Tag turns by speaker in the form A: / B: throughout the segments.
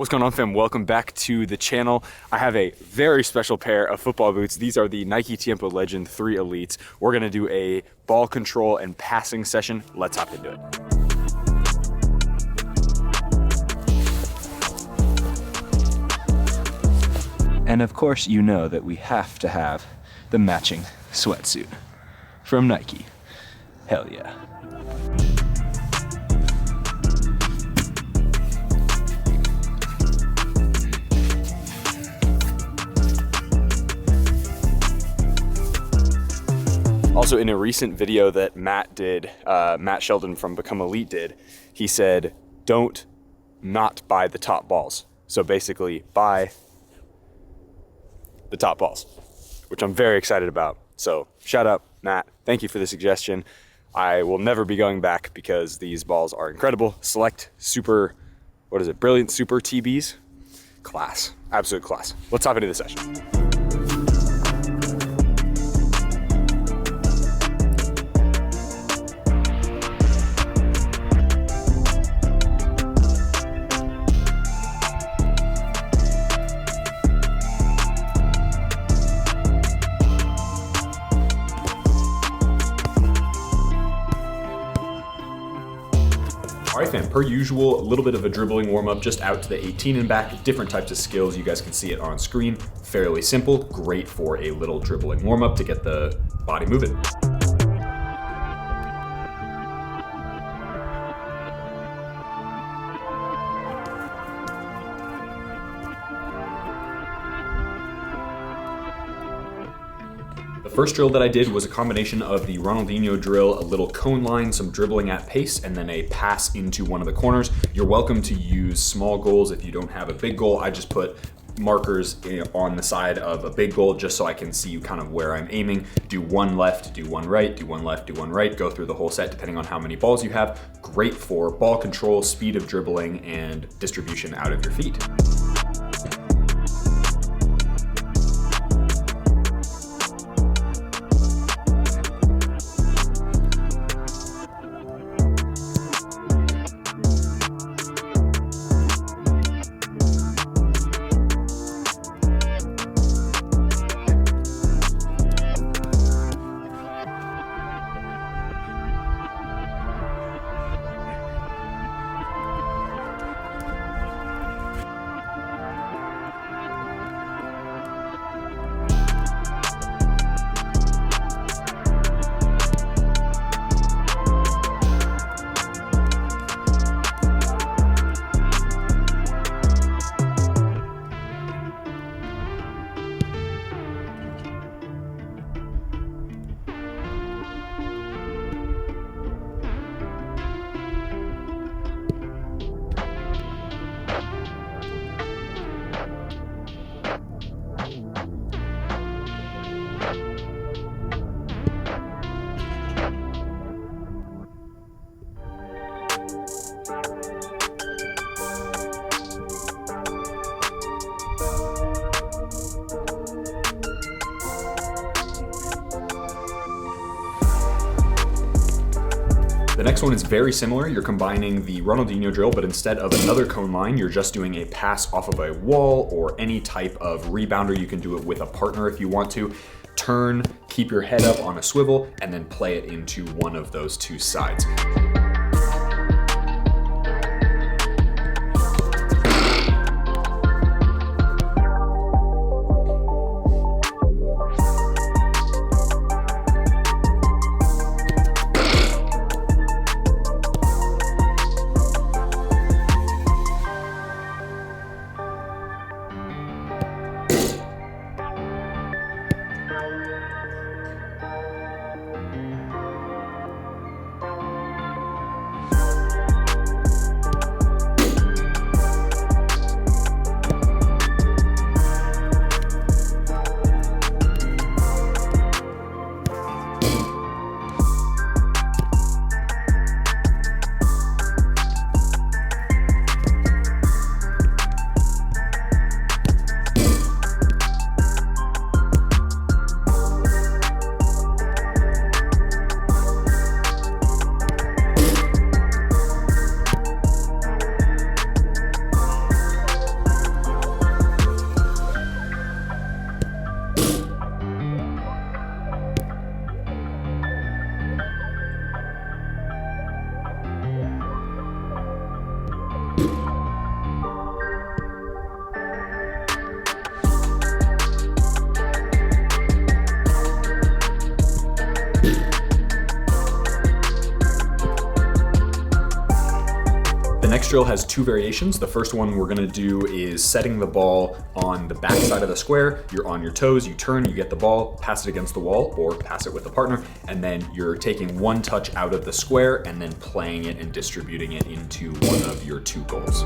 A: What's going on, fam? Welcome back to the channel. I have a very special pair of football boots. These are the Nike Tiempo Legend 3 Elites. We're gonna do a ball control and passing session. Let's hop into it. And of course, you know that we have to have the matching sweatsuit from Nike. Hell yeah. Also, in a recent video that Matt did, Matt Sheldon from Become Elite did, he said, don't not buy the top balls. So basically, buy the top balls, which I'm very excited about. So shout out, Matt. Thank you for the suggestion. I will never be going back because these balls are incredible. Select super, Brilliant Super TBs. Class, absolute class. Let's hop into the session. All right, fam, per usual, a little bit of a dribbling warm-up just out to the 18 and back, different types of skills. You guys can see it on screen. Fairly simple, great for a little dribbling warm-up to get the body moving. The first drill that I did was a combination of the Ronaldinho drill, a little cone line, some dribbling at pace, and then a pass into one of the corners. You're welcome to use small goals if you don't have a big goal. I just put markers on the side of a big goal just so I can see kind of where I'm aiming. Do one left, do one right, do one left, do one right, go through the whole set depending on how many balls you have. Great for ball control, speed of dribbling, and distribution out of your feet. The next one is very similar. You're combining the Ronaldinho drill, but instead of another cone line, you're just doing a pass off of a wall or any type of rebounder. You can do it with a partner if you want to. Turn, keep your head up on a swivel, and then play it into one of those two sides. drill has two variations. The first one we're gonna do is setting the ball on the back side of the square. You're on your toes, you turn, you get the ball, pass it against the wall or pass it with a partner, and then you're taking one touch out of the square and then playing it and distributing it into one of your two goals.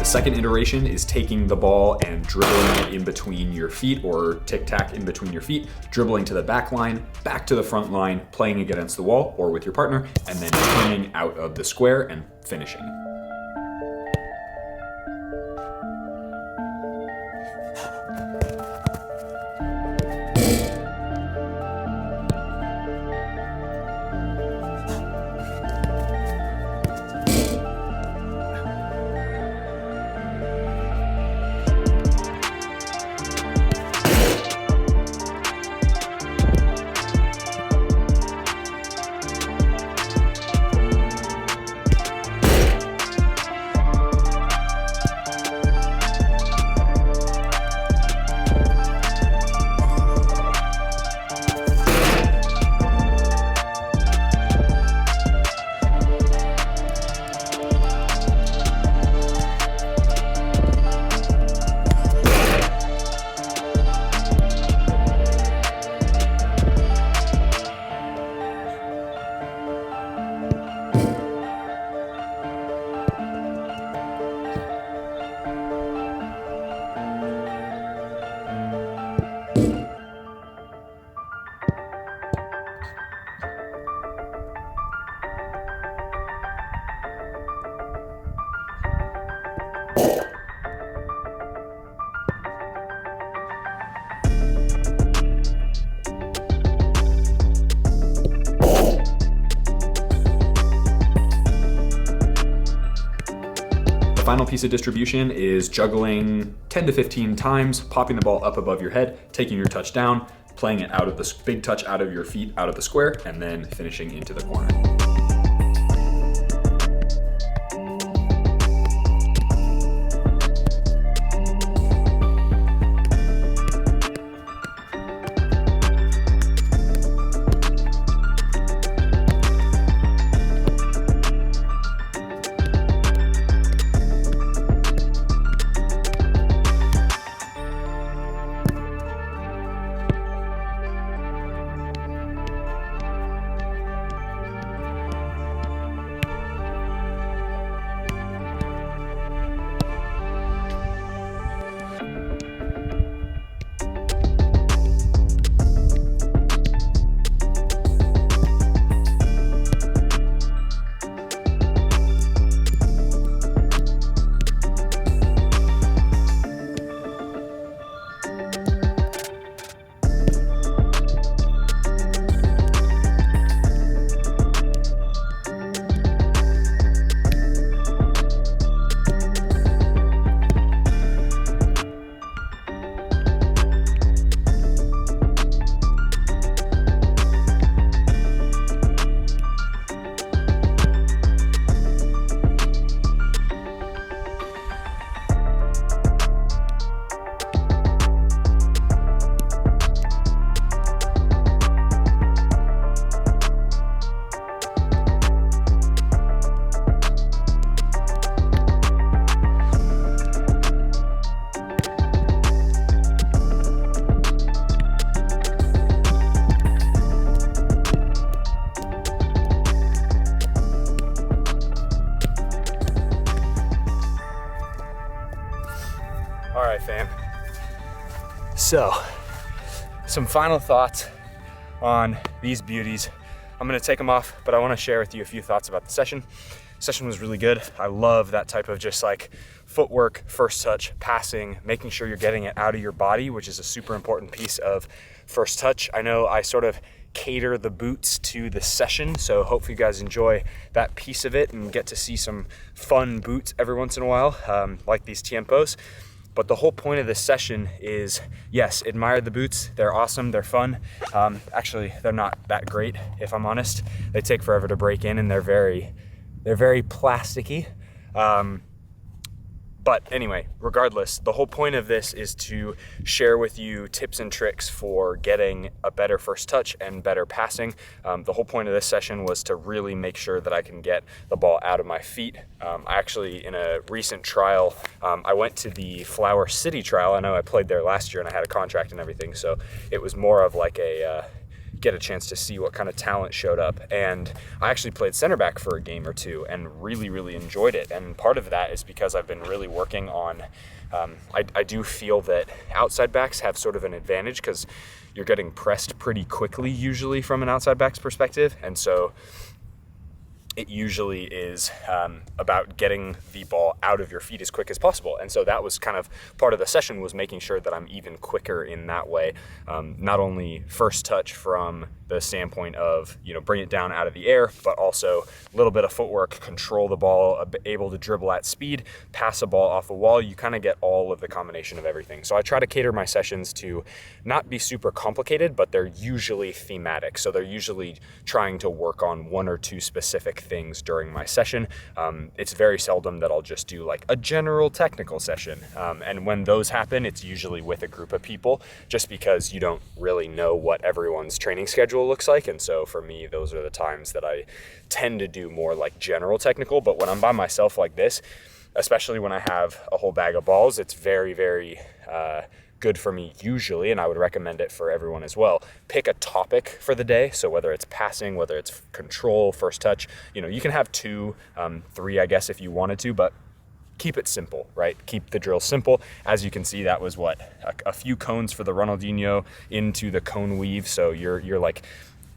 A: Second iteration is taking the ball and dribbling it in between your feet, or tic-tac in between your feet, dribbling to the back line, back to the front line, playing it against the wall or with your partner, and then turning out of the square and finishing. Final piece of distribution is juggling 10 to 15 times, popping the ball up above your head, taking your touch down, playing it out of the big touch out of your feet, out of the square, and then finishing into the corner. right, fam. So, some final thoughts on these beauties. I'm gonna take them off, but I wanna share with you a few thoughts about the session. Session was really good. I love that type of just like footwork, first touch, passing, making sure you're getting it out of your body, which is a super important piece of first touch. I know I sort of cater the boots to the session, so hopefully you guys enjoy that piece of it and get to see some fun boots every once in a while, like these Tiempos. But the whole point of this session is, yes, admire the boots. They're awesome, they're fun. Actually, they're not that great, if I'm honest. They take forever to break in and they're very plasticky. But anyway, regardless, the whole point of this is to share with you tips and tricks for getting a better first touch and better passing. The whole point of this session was to really make sure that I can get the ball out of my feet. I actually, in a recent trial, I went to the Flower City trial. I know I played there last year and I had a contract and everything, so it was more of like a get a chance to see what kind of talent showed up. And I actually played center back for a game or two and really enjoyed it. And part of that is because I've been really working on, I do feel that outside backs have sort of an advantage because you're getting pressed pretty quickly usually from an outside back's perspective. And so it usually is about getting the ball out of your feet as quick as possible. And so that was kind of part of the session, was making sure that I'm even quicker in that way. Not only first touch from the standpoint of, bring it down out of the air, but also a little bit of footwork, control the ball, able to dribble at speed, pass a ball off a wall. You kind of get all of the combination of everything. So I try to cater my sessions to not be super complicated, but they're usually thematic. So they're usually trying to work on one or two specific things during my session. It's very seldom that I'll just do like a general technical session. And when those happen, it's usually with a group of people, just because you don't really know what everyone's training schedule looks like. And so for me, those are the times that I tend to do more like general technical. But when I'm by myself like this, especially when I have a whole bag of balls, it's very good for me usually, and I would recommend it for everyone as well. Pick a topic for the day. So whether it's passing, whether it's control, first touch, you can have 2, 3, I guess, if you wanted to, but keep it simple, right? Keep the drill simple. As you can see, that was a few cones for the Ronaldinho into the cone weave. So you're like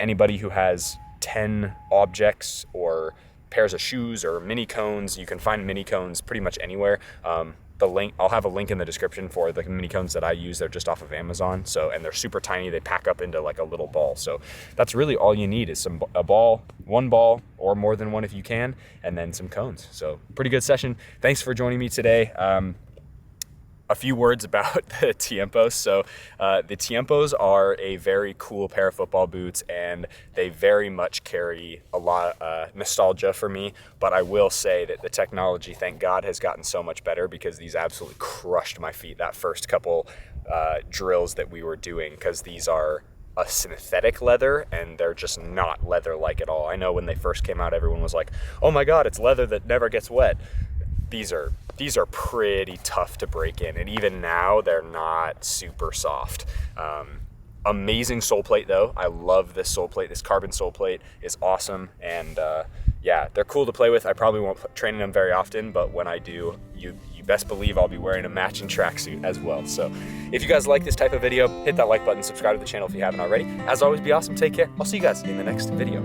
A: anybody who has 10 objects or pairs of shoes or mini cones, you can find mini cones pretty much anywhere. I'll have a link in the description for the mini cones that I use. They're just off of Amazon. And they're super tiny. They pack up into like a little ball. So that's really all you need is a ball, one ball, or more than one if you can, and then some cones. So pretty good session. Thanks for joining me today. A few words about the Tiempos. So the Tiempos are a very cool pair of football boots, and they very much carry a lot of nostalgia for me. But I will say that the technology, thank God, has gotten so much better, because these absolutely crushed my feet that first couple drills that we were doing, because these are a synthetic leather and they're just not leather-like at all. I know when they first came out, everyone was like, oh my God, it's leather that never gets wet. These are pretty tough to break in, and even now they're not super soft. Amazing sole plate though. I love this sole plate. This carbon sole plate is awesome, and yeah, they're cool to play with. I probably won't train in them very often, but when I do, you best believe I'll be wearing a matching tracksuit as well. So if you guys like this type of video, hit that like button, subscribe to the channel if you haven't already. As always, be awesome, take care. I'll see you guys in the next video.